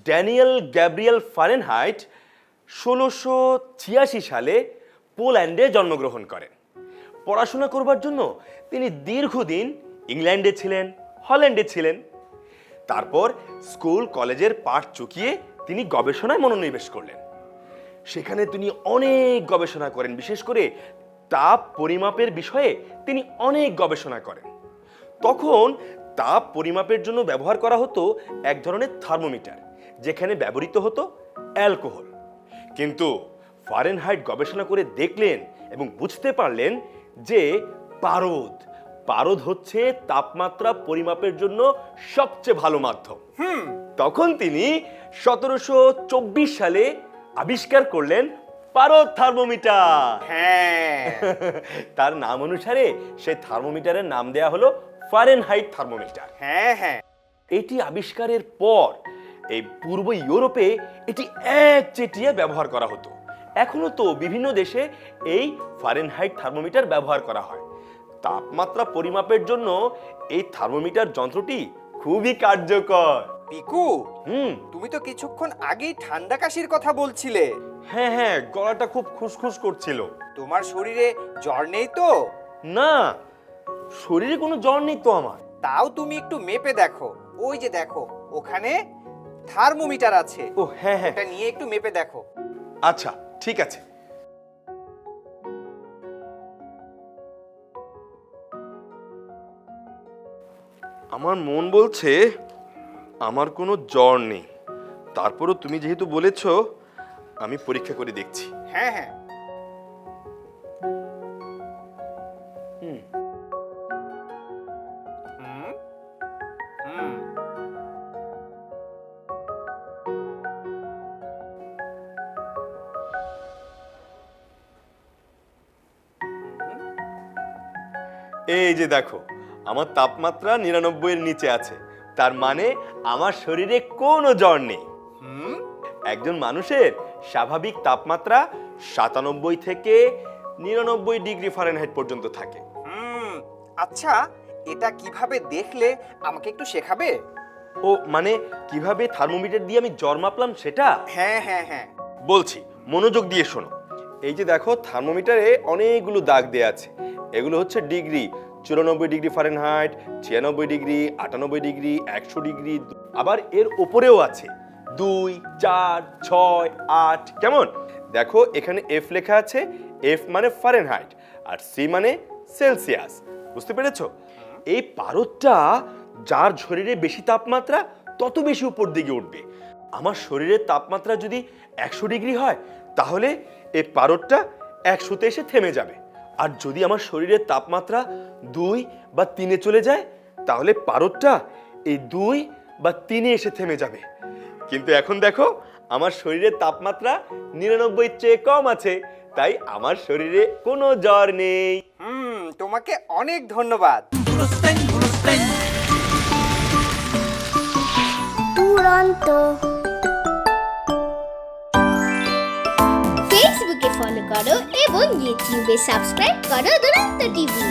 Daniel Gabriel Fahrenheit ১৬৮৬ সালে পোল্যান্ডে জন্মগ্রহণ করেন। পড়াশোনা করবার জন্য তিনি দীর্ঘদিন ইংল্যান্ডে ছিলেন, হল্যান্ডে ছিলেন। তারপর স্কুল কলেজের পাঠ চুকিয়ে তিনি গবেষণায় মনোনিবেশ করলেন। সেখানে তিনি অনেক গবেষণা করেন, বিশেষ করে তাপ পরিমাপের বিষয়ে তিনি অনেক গবেষণা করেন। তখন তাপ পরিমাপের জন্য ব্যবহার করা হতো এক ধরনের থার্মোমিটার, যেখানে ব্যবহৃত হতো অ্যালকোহল। কিন্তু ফারেনহাইট গবেষণা করে দেখলেন এবং বুঝতে পারলেন যে পারদ হচ্ছে তাপমাত্রা পরিমাপের জন্য সবচেয়ে ভালো মাধ্যম। তখন তিনি ১৭২৪ সালে আবিষ্কার করলেন পারদ থার্মোমিটার। হ্যাঁ, তার নাম অনুসারে সেই থার্মোমিটারের নাম দেয়া হলো ফারেনহাইট থার্মোমিটার। হ্যাঁ হ্যাঁ এটি আবিষ্কারের পর এই পূর্ব ইউরোপে এটি একচেটিয়া ব্যবহার করা হতো। এখনো তো বিভিন্ন দেশে এই ফারেনহাইট থার্মোমিটার ব্যবহার করা হয়। তাপমাত্রা পরিমাপের জন্য এই থার্মোমিটার যন্ত্রটি খুবই কার্যকর। পিকু, তুমি তো কিছুক্ষণ আগেই ঠান্ডা কাশির কথা বলছিলে। হ্যাঁ হ্যাঁ, গলাটা খুব খুসখুস করছিল। তোমার শরীরে জ্বর নেই তো? না, শরীরে কোনো জ্বর নেই তো আমার। তাও তুমি একটু মেপে দেখো, ওই যে দেখো ওখানে থার্মোমিটার আছে। ও হ্যাঁ হ্যাঁ, এটা নিয়ে একটু মেপে দেখো। আচ্ছা ঠিক আছে। আমার মন বলছে আমার কোনো জ্বর নেই, তারপরও তুমি যেহেতু বলেছো আমি পরীক্ষা করে দেখছি। হ্যাঁ হ্যাঁ এই যে দেখো, আমার তাপমাত্রা ৯৯ এর নিচে আছে, তার মানে আমার শরীরে কোনো জ্বর নেই। একজন মানুষের স্বাভাবিক তাপমাত্রা ৯৭ থেকে ৯৯ ডিগ্রি ফারেনহাইট পর্যন্ত থাকে। আচ্ছা, এটা কিভাবে দেখলে আমাকে একটু শেখাবে? ও মানে কিভাবে থার্মোমিটার দিয়ে আমি জ্বর মাপলাম সেটা? হ্যাঁ হ্যাঁ হ্যাঁ বলছি, মনোযোগ দিয়ে শোনো। এই যে দেখো, থার্মোমিটারে অনেকগুলো দাগ দেয়া আছে। এগুলো হচ্ছে degree. ৯৪ degree Fahrenheit, ৯৬ degree, ৯৮ degree, ১০০ degree. আবার এর উপরেও আছে ২, ৪, ৬, ৮। কেমন? দেখো এখানে এফ লেখা আছে। এফ মানে ফারেনহাইট আর সি মানে সেলসিয়াস। বুঝতে পেরেছো? এই পারদটা যার শরীরে বেশি তাপমাত্রা তত বেশি উপর দিকে উঠবে। আমার শরীরের তাপমাত্রা যদি ১০০ ডিগ্রি হয়, তাহলে এই পারদটা ১০০তে এসে থেমে যাবে। আর যদি আমার শরীরের তাপমাত্রা ২ বা ৩-এ চলে যায়, তাহলে পারদটা এই ২ বা ৩-এ এসে থেমে যাবে। কিন্তু এখন দেখো, আমার শরীরের তাপমাত্রা ৯৯-এর চেয়ে কম আছে, তাই আমার শরীরে কোনো জ্বর নেই। তোমাকে অনেক ধন্যবাদ। ফেসবুকে ফলো করো এবং ইউটিউবে সাবস্ক্রাইব করো দুরন্ত টিভি।